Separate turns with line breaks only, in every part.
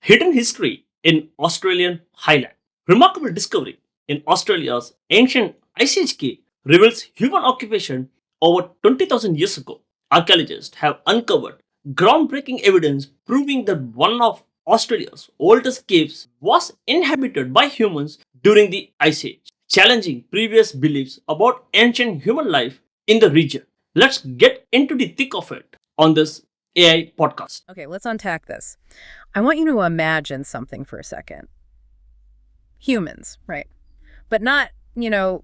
Hidden history in Australian highland. Remarkable discovery in Australia's ancient Ice Age cave reveals human occupation over 20,000 years ago. Archaeologists have uncovered groundbreaking evidence proving that one of Australia's oldest caves was inhabited by humans during the Ice Age, challenging previous beliefs about ancient human life in the region. Let's get into the thick of it on this AI podcast.
Okay, let's unpack this. I want you to imagine something for a second. Humans, right? But not,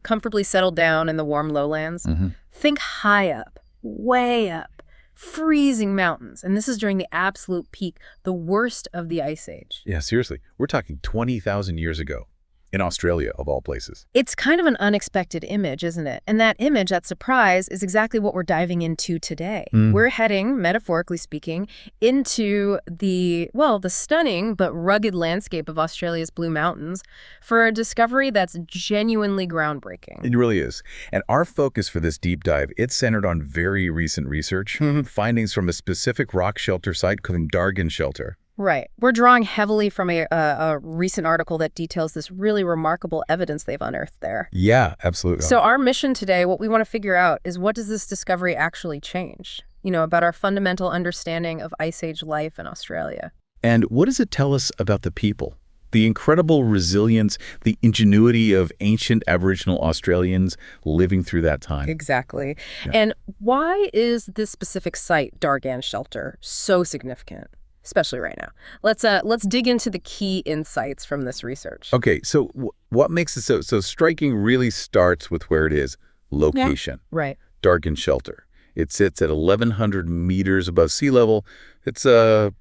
comfortably settled down in the warm lowlands. Think high up, way up, freezing mountains. And this is during the absolute peak, the worst of the Ice Age.
Yeah, seriously. We're talking 20,000 years ago in Australia, of all places.
It's kind of an unexpected image, isn't it? And that image, that surprise, is exactly what we're diving into today. We're heading, metaphorically speaking, into the stunning but rugged landscape of Australia's Blue Mountains for a discovery that's genuinely groundbreaking.
It really is. And our focus for this deep dive, it's centered on very recent research, findings from a specific rock shelter site called Dargan Shelter.
Right. We're drawing heavily from a recent article that details this really remarkable evidence they've unearthed there.
Yeah, absolutely.
So our mission today, what we want to figure out is, what does this discovery actually change, about our fundamental understanding of Ice Age life in Australia?
And what does it tell us about the people? The incredible resilience, the ingenuity of ancient Aboriginal Australians living through that time.
Exactly.
Yeah.
And why is this specific site, Dargan Shelter, so significant? Especially right now. Let's dig into the key insights from this research.
Okay, so what makes it so striking really starts with where it is, location.
Yeah. Right.
Dargan Shelter. It sits at 1,100 meters above sea level. It's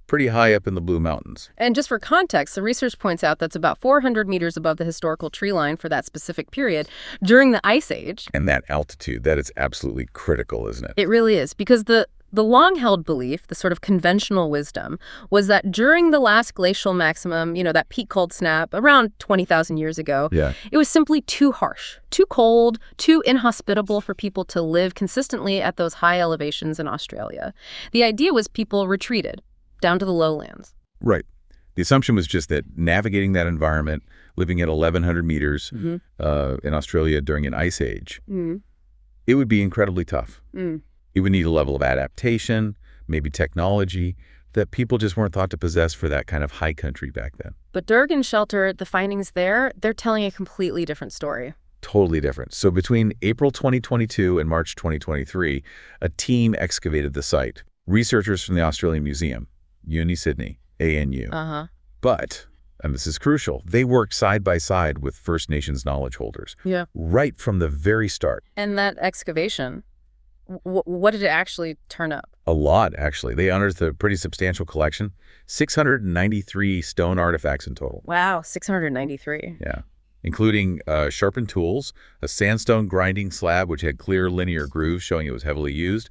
pretty high up in the Blue Mountains.
And just for context, the research points out that's about 400 meters above the historical tree line for that specific period during the Ice Age.
And that altitude, that is absolutely critical, isn't it?
It really is, because the long-held belief, the sort of conventional wisdom, was that during the last glacial maximum, that peak cold snap around 20,000 years ago, it was simply too harsh, too cold, too inhospitable for people to live consistently at those high elevations in Australia. The idea was people retreated down to the lowlands.
Right. The assumption was just that navigating that environment, living at 1,100 meters in Australia during an ice age, it would be incredibly tough. It would need a level of adaptation, maybe technology, that people just weren't thought to possess for that kind of high country back then.
But Dargan Shelter, the findings there, they're telling a completely different story.
Totally different. So between April 2022 and March 2023, a team excavated the site. Researchers from the Australian Museum, Uni Sydney, ANU. But, and this is crucial, they worked side by side with First Nations knowledge holders.
Yeah.
Right from the very start.
And that excavation, what did it actually turn up?
A lot, actually. They unearthed a pretty substantial collection, 693 stone artifacts in total.
Wow, 693.
Yeah, including sharpened tools, a sandstone grinding slab which had clear linear grooves showing it was heavily used,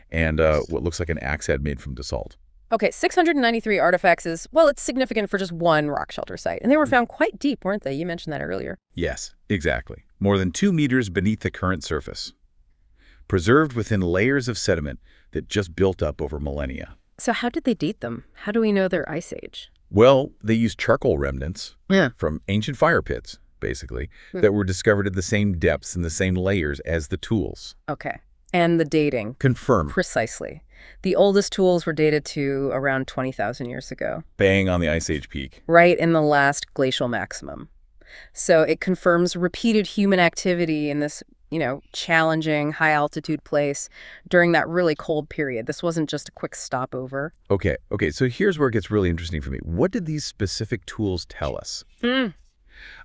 and what looks like an axe head made from basalt.
Okay, 693 artifacts is, it's significant for just one rock shelter site. And they were found quite deep, weren't they? You mentioned that earlier.
Yes, exactly. More than 2 meters beneath the current surface. Preserved within layers of sediment that just built up over millennia.
So how did they date them? How do we know they're Ice Age?
Well, they used charcoal remnants from ancient fire pits, basically, that were discovered at the same depths and the same layers as the tools.
Okay. And the dating.
Confirmed.
Precisely. The oldest tools were dated to around 20,000 years ago.
Bang on the Ice Age peak.
Right in the last glacial maximum. So it confirms repeated human activity in this challenging, high-altitude place during that really cold period. This wasn't just a quick stopover.
Okay, so here's where it gets really interesting for me. What did these specific tools tell us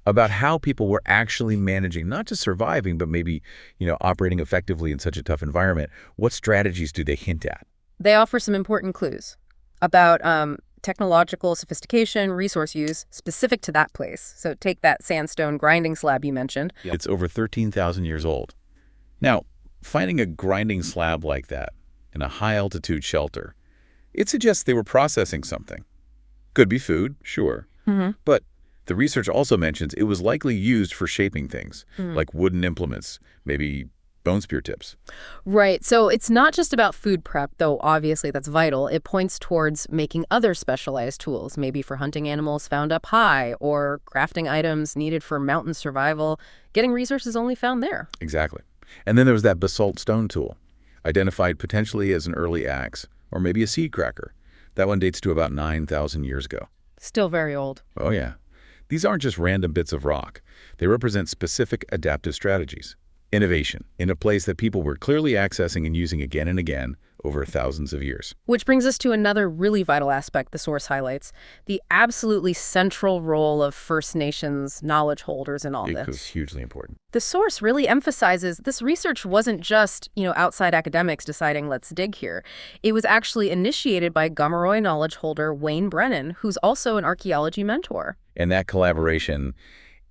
about how people were actually managing, not just surviving, but maybe, operating effectively in such a tough environment? What strategies do they hint at?
They offer some important clues about technological sophistication, resource use specific to that place. So take that sandstone grinding slab you mentioned.
It's over 13,000 years old. Now, finding a grinding slab like that in a high-altitude shelter, it suggests they were processing something. Could be food, sure. But the research also mentions it was likely used for shaping things, like wooden implements, maybe bone spear tips.
Right. So it's not just about food prep, though obviously that's vital. It points towards making other specialized tools, maybe for hunting animals found up high or crafting items needed for mountain survival, getting resources only found there.
Exactly. And then there was that basalt stone tool, identified potentially as an early axe or maybe a seed cracker. That one dates to about 9,000 years ago.
Still very old.
Oh, yeah. These aren't just random bits of rock. They represent specific adaptive strategies. Innovation in a place that people were clearly accessing and using again and again over thousands of years.
Which brings us to another really vital aspect the source highlights, the absolutely central role of First Nations knowledge holders in all
It
this.
was hugely important.
The source really emphasizes this research wasn't just, outside academics deciding let's dig here. It was actually initiated by Gomeroi knowledge holder Wayne Brennan, who's also an archaeology mentor.
And that collaboration,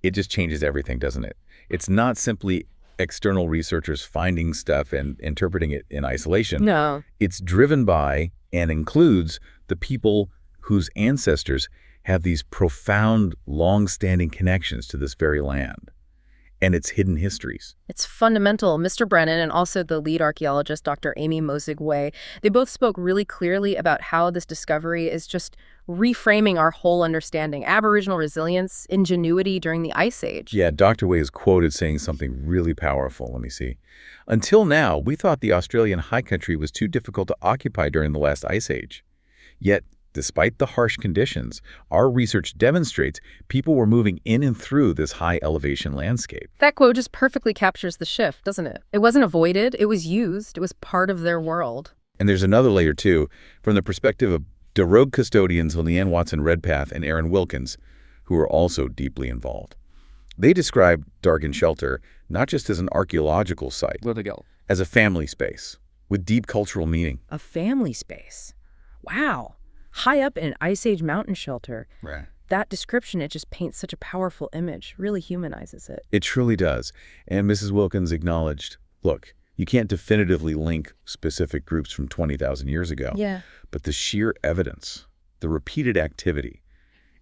it just changes everything, doesn't it? It's not simply external researchers finding stuff and interpreting it in isolation.
No.
It's driven by and includes the people whose ancestors have these profound, long-standing connections to this very land and its hidden histories.
It's fundamental. Mr. Brennan and also the lead archaeologist, Dr. Amy Mozig-Way, they both spoke really clearly about how this discovery is just reframing our whole understanding. Aboriginal resilience, ingenuity during the Ice Age.
Yeah, Dr. Way is quoted saying something really powerful. Let me see. Until now, we thought the Australian high country was too difficult to occupy during the last Ice Age. Yet, despite the harsh conditions, our research demonstrates people were moving in and through this high elevation landscape.
That quote just perfectly captures the shift, doesn't it? It wasn't avoided, it was used, it was part of their world.
And there's another layer, too, from the perspective of Rogue custodians Leanne Watson-Redpath and Aaron Wilkins, who are also deeply involved. They describe Dargan Shelter not just as an archaeological site, as a family space with deep cultural meaning.
A family space. Wow. High up in an Ice Age mountain shelter.
Right.
That description, it just paints such a powerful image, really humanizes it.
It truly does. And Mrs. Wilkins acknowledged, look, you can't definitively link specific groups from 20,000 years ago.
Yeah.
But the sheer evidence, the repeated activity,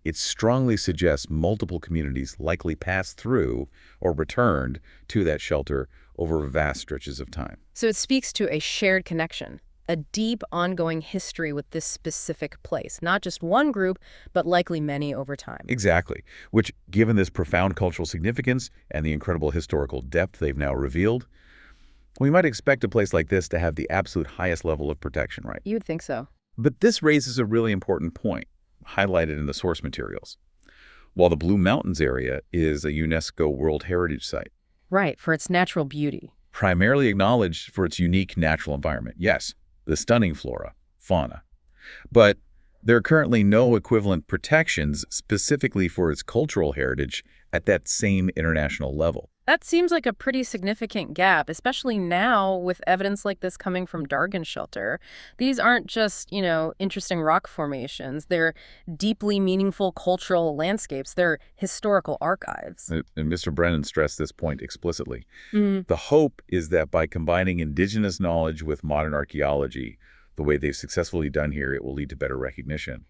it strongly suggests multiple communities likely passed through or returned to that shelter over vast stretches of time.
So it speaks to a shared connection, a deep ongoing history with this specific place. Not just one group, but likely many over time.
Exactly. Which, given this profound cultural significance and the incredible historical depth they've now revealed, we might expect a place like this to have the absolute highest level of protection, right?
You would think so.
But this raises a really important point, highlighted in the source materials. While the Blue Mountains area is a UNESCO World Heritage Site.
Right, for its natural beauty.
Primarily acknowledged for its unique natural environment. Yes, the stunning flora, fauna. But there are currently no equivalent protections specifically for its cultural heritage at that same international level.
That seems like a pretty significant gap, especially now with evidence like this coming from Dargan Shelter. These aren't just, interesting rock formations. They're deeply meaningful cultural landscapes. They're historical archives.
And Mr. Brennan stressed this point explicitly. The hope is that by combining indigenous knowledge with modern archaeology, the way they've successfully done here, it will lead to better recognition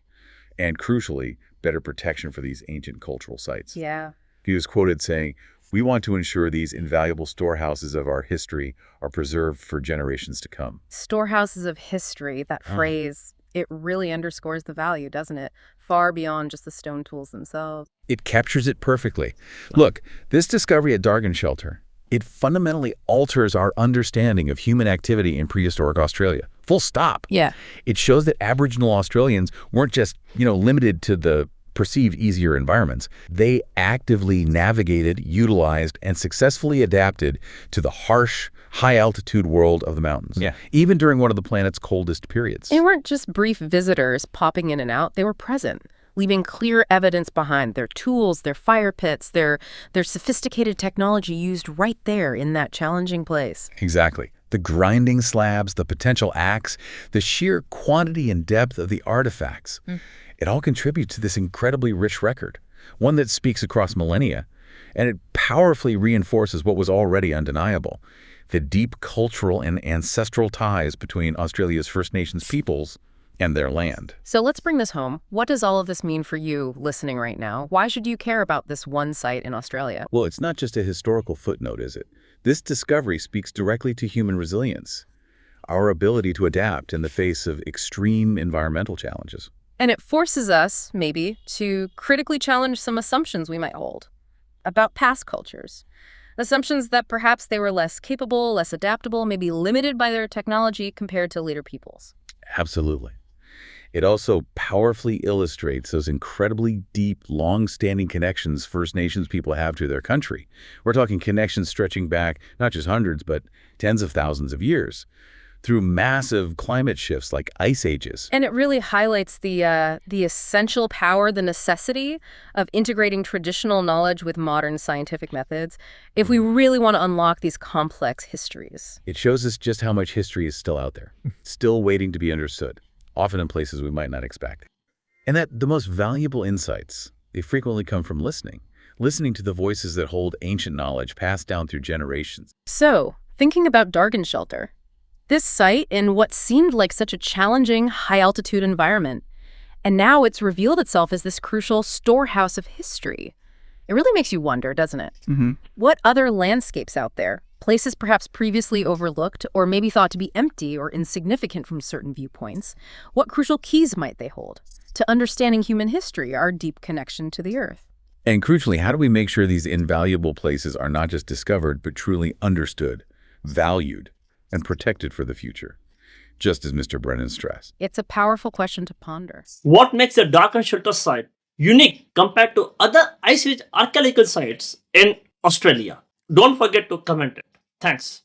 and, crucially, better protection for these ancient cultural sites.
Yeah.
He was quoted saying, "We want to ensure these invaluable storehouses of our history are preserved for generations to come."
Storehouses of history, that phrase, it really underscores the value, doesn't it? Far beyond just the stone tools themselves.
It captures it perfectly. Look, this discovery at Dargan Shelter, it fundamentally alters our understanding of human activity in prehistoric Australia. Full stop.
Yeah.
It shows that Aboriginal Australians weren't just, limited to the perceived easier environments. They actively navigated, utilized, and successfully adapted to the harsh, high-altitude world of the mountains, even during one of the planet's coldest periods.
They weren't just brief visitors popping in and out. They were present, leaving clear evidence behind their tools, their fire pits, their sophisticated technology used right there in that challenging place.
Exactly. The grinding slabs, the potential axe, the sheer quantity and depth of the artifacts. It all contributes to this incredibly rich record, one that speaks across millennia, and it powerfully reinforces what was already undeniable, the deep cultural and ancestral ties between Australia's First Nations peoples and their land.
So let's bring this home. What does all of this mean for you listening right now? Why should you care about this one site in Australia?
Well, it's not just a historical footnote, is it? This discovery speaks directly to human resilience, our ability to adapt in the face of extreme environmental challenges.
And it forces us, maybe, to critically challenge some assumptions we might hold about past cultures. Assumptions that perhaps they were less capable, less adaptable, maybe limited by their technology compared to later peoples.
Absolutely. It also powerfully illustrates those incredibly deep, long-standing connections First Nations people have to their country. We're talking connections stretching back not just hundreds, but tens of thousands of years, through massive climate shifts like ice ages.
And it really highlights the essential power, the necessity of integrating traditional knowledge with modern scientific methods if we really want to unlock these complex histories.
It shows us just how much history is still out there, still waiting to be understood, often in places we might not expect. And that the most valuable insights, they frequently come from listening to the voices that hold ancient knowledge passed down through generations.
So, thinking about Dargan Shelter, this site in what seemed like such a challenging, high-altitude environment, and now it's revealed itself as this crucial storehouse of history. It really makes you wonder, doesn't it? What other landscapes out there, places perhaps previously overlooked or maybe thought to be empty or insignificant from certain viewpoints, what crucial keys might they hold to understanding human history, our deep connection to the Earth?
And crucially, how do we make sure these invaluable places are not just discovered, but truly understood, valued, and protected for the future, just as Mr. Brennan stressed?
It's a powerful question to ponder.
What makes the Dargan Shelter site unique compared to other Ice Age archaeological sites in Australia? Don't forget to comment it. Thanks.